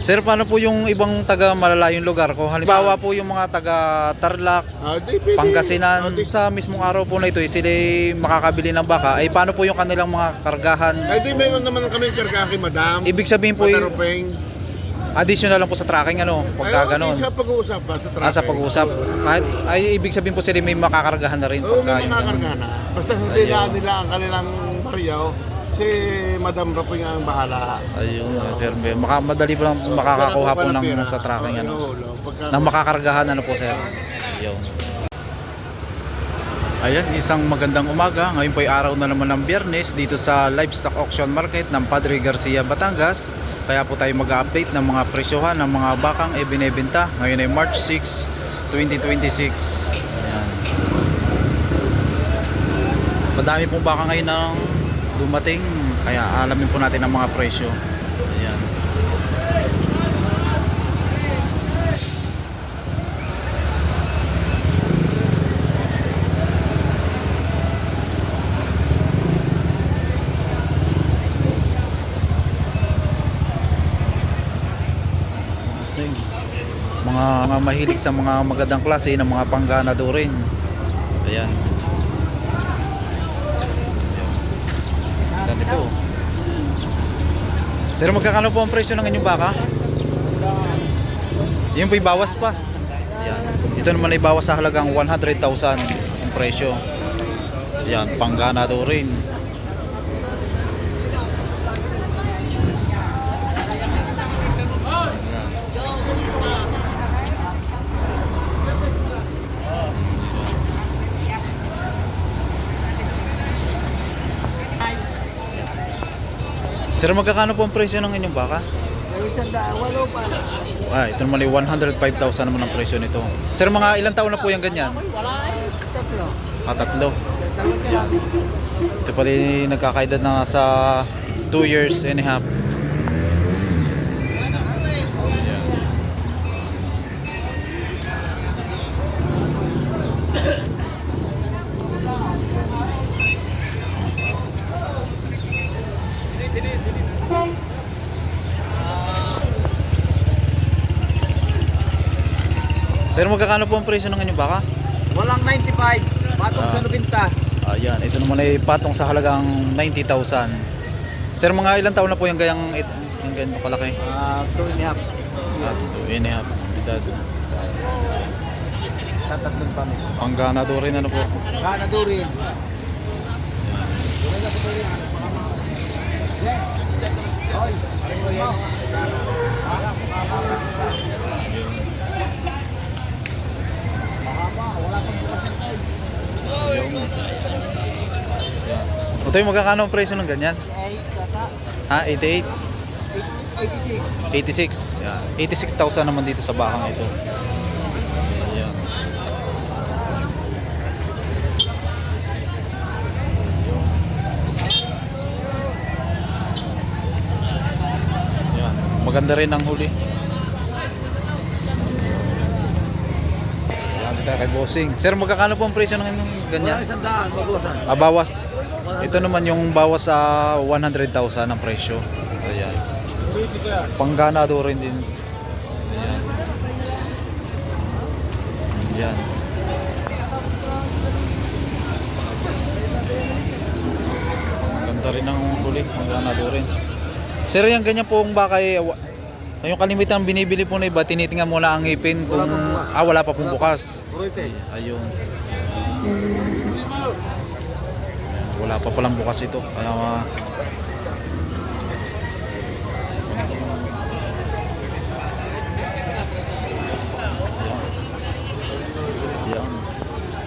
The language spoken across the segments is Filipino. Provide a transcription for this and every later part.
Sir, paano po yung ibang taga malalayong lugar? Kung halimbawa po yung mga taga Tarlac, Pangasinan, sa mismong araw po na ito, sila makakabili ng baka, ay paano po yung kanilang mga kargahan? Ay di meron naman kami kargahan kay Madam. Ibig sabihin po yung Mataropeng. additional lang po sa tracking, ano, pagka ganon. Sa pag-uusap ba? Sa traffic. Sa pag-uusap. Kahit, ay ibig sabihin po sila may makakargahan na rin Oo, pagka may yung makakargahan na. Basta sabihin nila ang kanilang baryaw, si Madam Ropeng ang bahala. Ayun, sir, madali po lang makakakuha po ng sa tracking, ano, ng makakargahan, ano po, sir. Ayun. Ayan, isang magandang umaga. Ngayon po ay araw na naman ng Biyernes dito sa Livestock Auction Market ng Padre Garcia, Batangas. Kaya po tayo mag-update ng mga presyohan ng mga bakang ibinebenta. Ngayon ay March 6, 2026. Ayan. Madami pong baka ngayon ang dumating, kaya alamin po natin ang mga presyo. Ayan. Mga mahilig sa mga magandang klase ng mga pangganado rin. Ayan. Ganito. Sir, magkakano po ang presyo ng inyong baka? Yun po bawas pa. Ayan. Ito naman ay bawas sa halagang 100,000 ang presyo. Ayan, pangganado rin. Sir, magkakano po ang presyo ng inyong baka? Walo pa. Ito naman ay 105,000 naman ang presyo nito. Sir, mga ilang taon na po yung ganyan? Tatlo. Tatlo. Yan. Ito pala yung nagkakaedad na sa 2 years and a half. Yan. Sir, magkakano po ang presyo ng inyong baka? Walang 95. Patong sa 90. Ayan, ito naman ay patong sa halagang 90,000. Sir, mga ilang taon na po yung ganyang kalaki? 2 and a half. 2 and a half. Edad. Tatatlong kami. Pangganado rin, ano po? Kanadurin. Ito yung magkakano ang presyo ng ganyan? Ha? 88? 86. 86. Yeah. 86,000 naman dito sa bakang ito. Ayan. Ayan. Maganda rin ang huli. Ayan, dito kay Bossing. Sir, magkakano po ang presyo ng ganyan? Bawas. Ito naman yung bawas sa 100,000 ang presyo. Ayan. Pangganado rin din. Ayan. Ayan. Ganda rin ang huli. Pangganado rin. Sir, yung ganyan po ang baka yung kalimitan binibili po na iba, tinitingnan muna ang ngipin kung wala pa pong bukas. Ayun. Wala pa palang bukas ito. Kaya yan.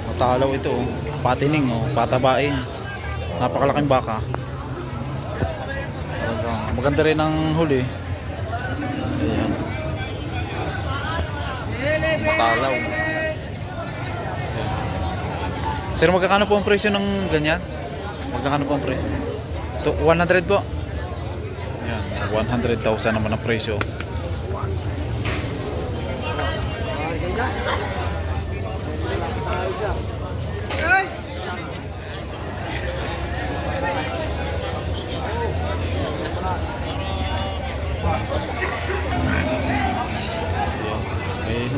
Matalaw ito. Patining, patabain. Napakalaking baka. Maganda rin ang huli. Ayan. Matalaw. Ayan. Sir, magkakano po ang presyo ng ganyan? Magkano po ang presyo? 100 po. Ayan, 100,000 naman ang presyo.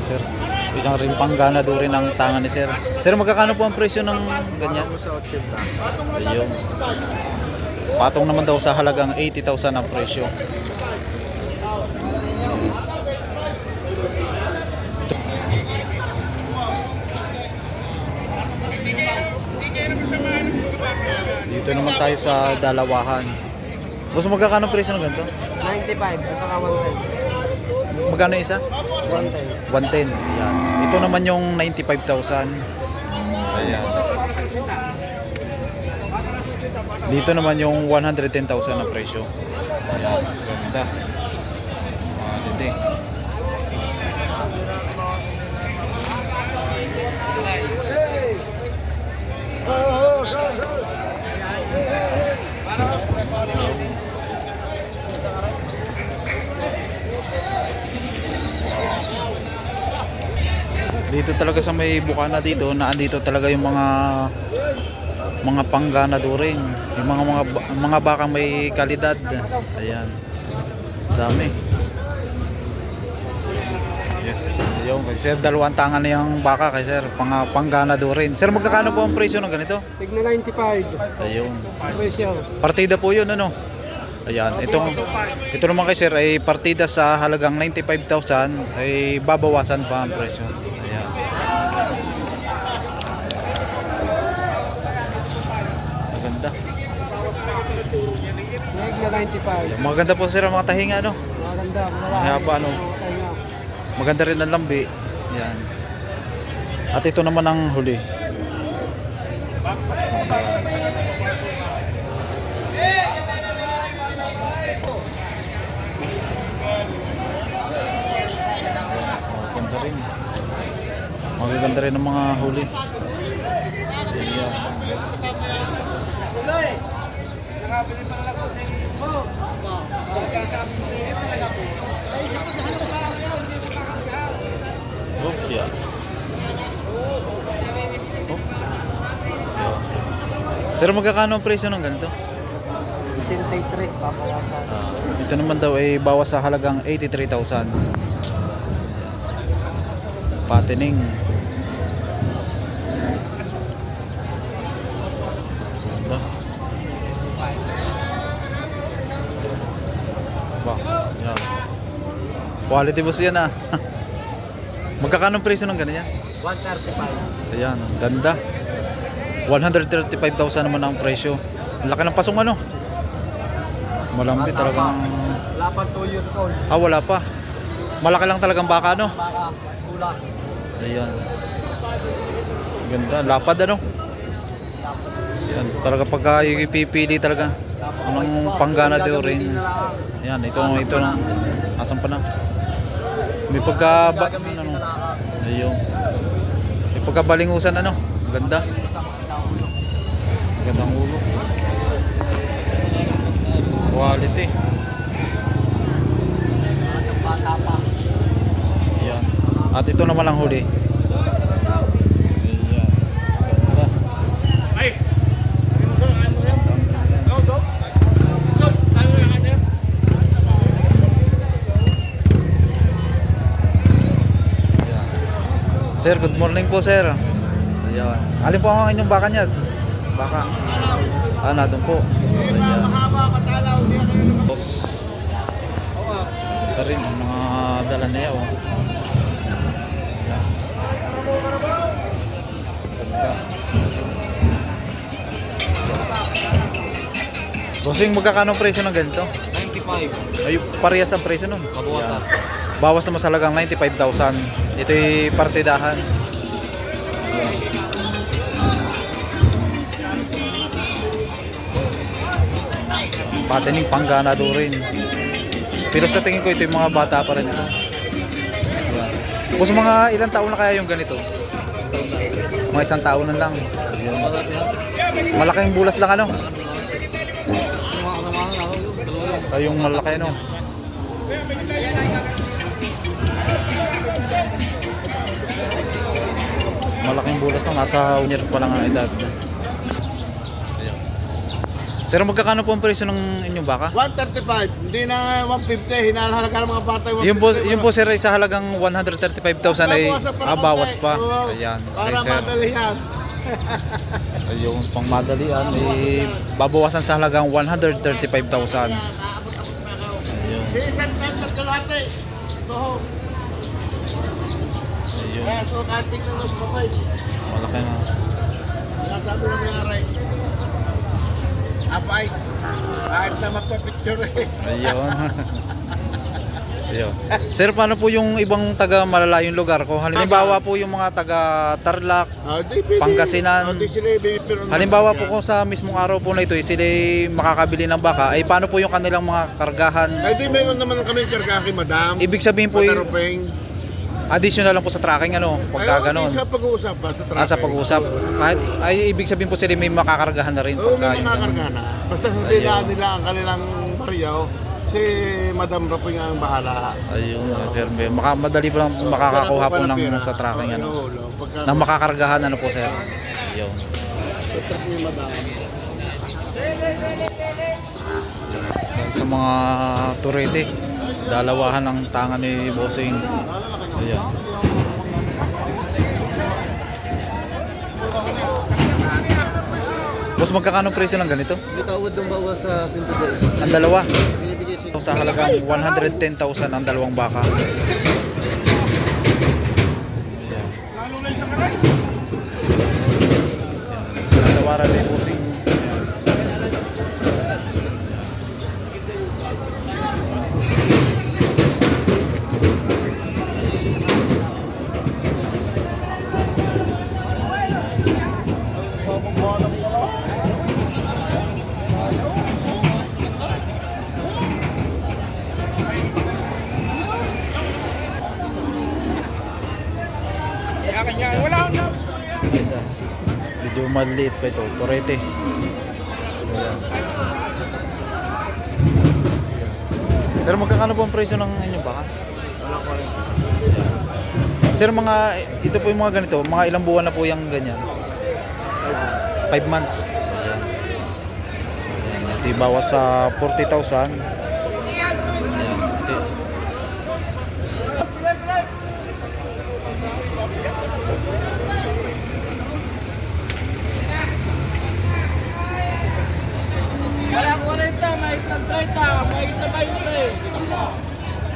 sir. Isang rin pangganado rin ang tangan ni sir. Sir, magkakano po ang presyo ng ganyan? Ayun. Patong naman daw sa halagang 80,000 ang presyo. Dito naman tayo sa dalawahan. Boss, magkakano ang presyo ng ganito? 95 at saka 110. Magkano isa? 110. 110. Ayan. Ito naman yung 95,000. Ayan. Dito naman yung 110,000 na presyo. Ayan. Ganda. Quality. Dito talaga sa may Bukana dito, naandito talaga yung mga pangganado rin. Yung mga bakang may kalidad. Ayan. Dami. Yung kasi sir, dalawang tangan na yung baka kay sir, pangganado rin. Sir, magkakano po ang presyo ng ganito? Tig na 95. Ayun. Presyo. Partida po 'yun, ano? Ayan, ito naman kay sir ay partida sa halagang 95,000 ay babawasan pa ang presyo. Ayan. Maganda. Tig na 95. Maganda po sir ang mga tahinga, ano? Maganda. Mahaba, ano? Maganda rin ang lambi. Ayan. At ito naman ang huli. Maganda rin. Magaganda rin ang mga huli. Ayan. Oh, yeah. Oh. Sir, magkakano ang presyo ng ganito? 83 papawasan. Ito naman daw ay bawas sa halagang 83,000. Patining. Ganda. Ba, yan. Quality boss yan, ah. Magkakano ang presyo ng ganyan? 135. Ayan, ang ganda. 135,000 naman ang presyo. Ang laki ng pasong, ano? Malambi talagang... Wala pa 2 years old. Ah, wala pa. Malaki lang talagang baka, no? Baka kulas. Ayan. Ganda, lapad, ano? Ayan, talaga pagka ipipili talaga. Anong panggana daw rin. Ayan, ito na. Asan pa na? May pagka... ano? Ayun. May pagkabalingusan, ano? Ganda. Gandang ulo. Quality. Ayan. At ito naman ang huli. Ayan. Ganda. Ayan. Sir, good morning po sir. Ayan. Alin po ang inyong baka niya? Baka. Ah, nadun po. Ayan. Matalaw, hindi ako yun. Boss. Ito rin ang mga dala niya, oh. Ayan. Ganda. Bossing, magkakano ang presyo ng ganito? 95. Ay, parehas ang presyo nun. Babawasan. Ayan. Bawas naman sa halagang 95,000. Ito'y partidahan. Ayan. Patining pangganado rin. Pero sa tingin ko ito yung mga bata pa rin ito. Ayan. Kung mga ilang taon na kaya yung ganito? Mga isang taon na lang. Ayan. Malaking bulas lang, ano? Ay, yung malaki, ano? Malaking bulas lang. Nasa 1 year pa lang ang edad. Ayan. Sir, magkakano po ang presyo ng inyong baka? 135, hindi na 150, hinahalaga ng mga patay 150. Yun po sir, ay sa halagang 135,000 ay bawas pa. Oo. Ayan, Para kay sir. madali yan. Yung pang madalian ay babawasan sa halagang 135,000. Ayun. Isang tantat kalahati. Toho. Ayun. Kaya ito kating na mas patay. Malaki na. Sabi ng mga aray. Apay. Kahit na magpa-picture eh. Ayun. Ayun. Sir, paano po yung ibang taga malalayong lugar ko? Halimbawa po yung mga taga Tarlac, Pangasinan. Halimbawa po kung sa mismong araw po na ito, sila makakabili ng baka, ay paano po yung kanilang mga kargahan? Ay di meron naman kami karga kay Madam. Ibig sabihin po yung Pataropeng. additional lang po sa tracking ano, pagka ganon. Sa pag-uusap ba? Sa traffic. Sa pag-usap. Kahit, ay ibig sabihin po sila may makakargahan na rin Oo, pagka may yung makakarga ganon. na. Basta sabihin Ayun. nila ang kanilang baryaw, si Madam Rapoy nga ang bahala. Ayun, sir, may madali po lang makakakuha po ng sa tracking ano. Ng makakargahan ano po sir. Ayun. Tutok ni Madam. Sa mga turete, dalawahan ang tangan ni Bossing. Ayan. Boss, magkakano presyo ng ganito? Itawad ng bawas sa Sintides. Ang dalawa. Binibigay siya. Sa halagang 110,000 ang dalawang baka. Natawaran ni Bossing. Isa. Medyo maliit pa ito. Torete. Ayan. Sir, magkakano po ang presyo ng inyong baka? Sir, ito po yung mga ganito. Mga ilang buwan na po yung ganyan? 5 months. Ayan. Ayan. Ito yung bawas sa 40,000. Ayan. Ito. Walang 40, may 30, may 20.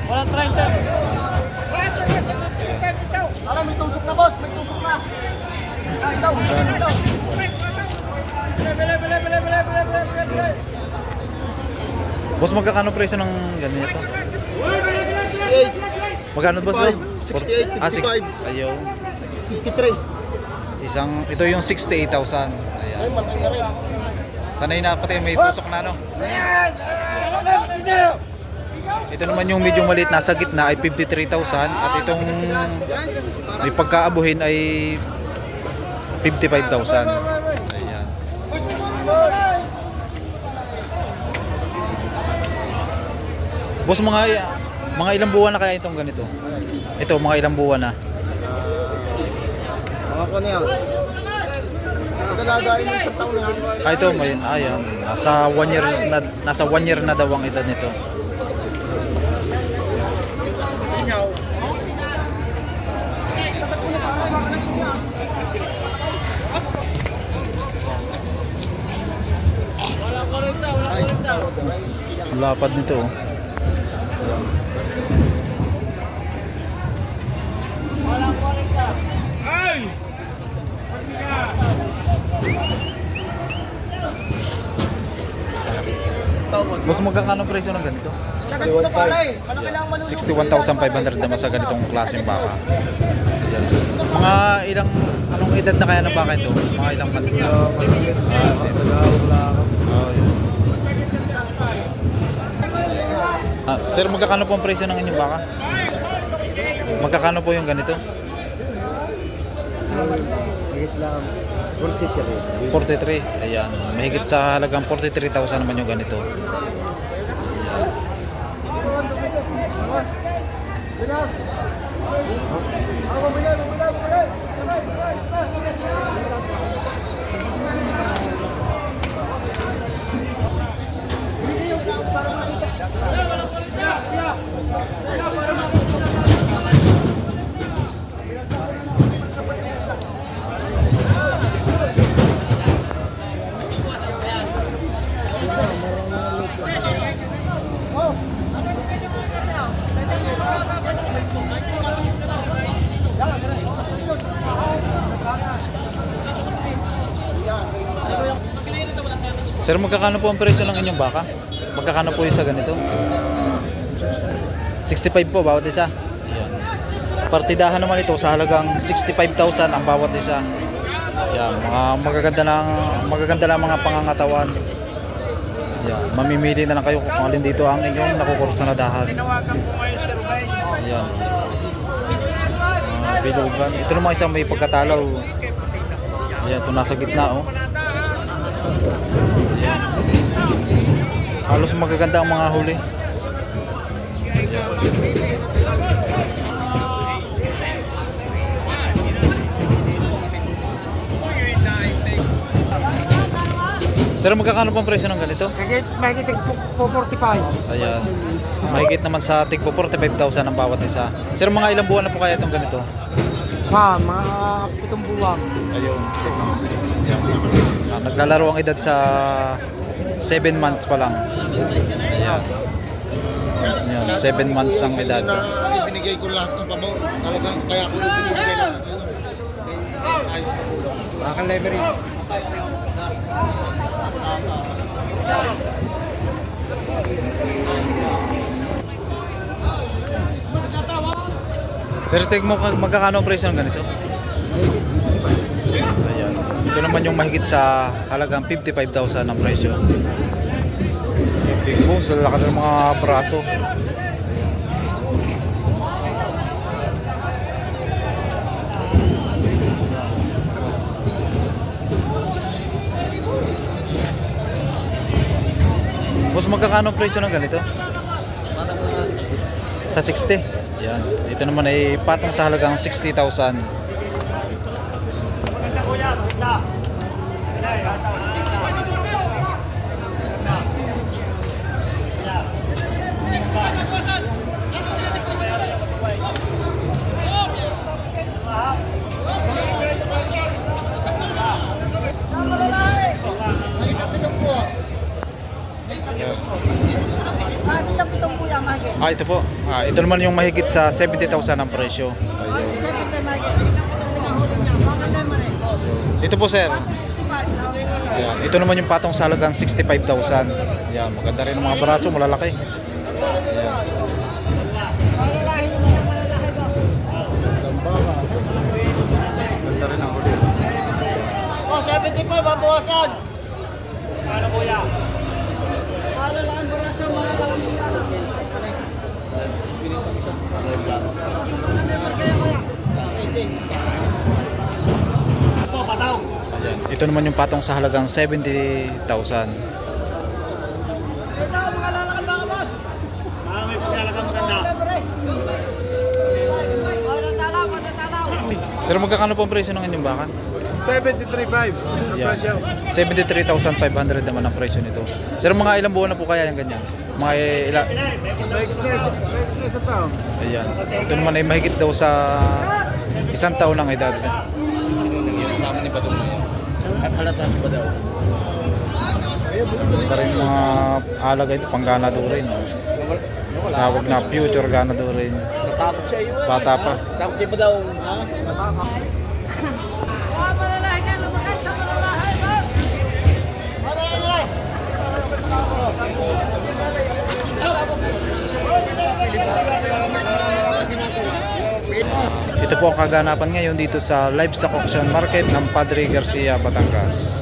Walang 30. Ara, may tusok na boss, may tusok na. Ay, daw. Bile. Boss, magkakano presyo ng ganito? Magkano boss? 68, 55. Ayaw. 53. Ito yung 68,000. Ayan. Ay, matanda rin. Sanay na pati may tusok na no. Ito naman yung medyo maliit nasa gitna ay 53,000 at itong may pagkaabuhin ay 55,000. Ayan. Boss, mga ilang buwan na kaya itong ganito? Ito, mga ilang buwan na. Mga ko niya. Nagagagain ng isang taon niya. Ito, ayan. Nasa 1 year na daw ang edad nito. Lapad nito. Oh. Mas magkakano presyo ng ganito? 61,500 naman sa ganitong klaseng baka. Ayan. Mga anong edad na kaya ng baka ito? Mga ilang months na? Sir, magkakano po ang presyo ng inyong baka? Magkakano po yung ganito? Higit lang. 43. 43. Ayan. Mahigit sa halagang 43,000 naman yung ganito. Sir, magkakano po ang presyo ng inyong baka? Magkakano po yung sa ganito? 65 po bawat isa. Ayan. Partidahan naman ito sa halagang 65,000 ang bawat isa. Ayan, magaganda na mga pangangatawan. Ayan, mamimili na lang kayo kung alin dito ang inyong nakukursanadahan. Ayan. Bilugan. Ito naman isang may pagkatalaw. Ayan, ito nasa gitna oh. Halos magaganda ang mga huli. Sir, magkakano pang presyo ng ganito? Mahigit po 45. Ayan. Mahigit naman sa tig po 45,000 ang bawat isa. Sir, mga ilang buwan na po kaya itong ganito? Mga 7 buwan. Ayun. Ayan. Naglalaro ang edad sa 7 months pa lang. Ayan. Ayan, 7 months ang edad. Ibinigay ko lahat ng pamor. Talagang kaya ko binibigay lang. Ayos ko po. Nakaka-levery. Sir, tig mo magkakano ang presyo ng ganito? Ayan. Ito naman yung mahigit sa halagang 55,000 ang presyo. Big bones, lalaki ng mga braso. Boss, magkakano ang presyo ng ganito? Sa 60. Yan. Ito naman ay patong sa halagang 60,000. Ito po. Ito naman yung mahigit sa 70,000 ang presyo. Ayun. Ito po, sir. Ayan. Ito naman yung patong sa halagang 65,000. Ayan, maganda rin ang mga braso, malalaki. Ayan. Ganda rin ang huli. Oh, 70 pa, babawasan! Ano kuya? Ano lang ang barasyo mga Ayan. Ito naman yung patong sa halagang 70,000. may paglalakang maganda. Sir, magkakano po ang presyo ng inyong baka? 73.5. Yan. 73,500 naman ang presyo nito. Sir, mga ilang buwan na po kaya yung ganyan? Mga ilang... Ayan. Ito naman ay mahigit daw sa 1 taon ng edad. Ito rin mga alaga ito, pang ganado rin. Tawag na future ganado rin. Bata pa. Ito po ang kaganapan ngayon dito sa Livestock Auction Market ng Padre Garcia, Batangas.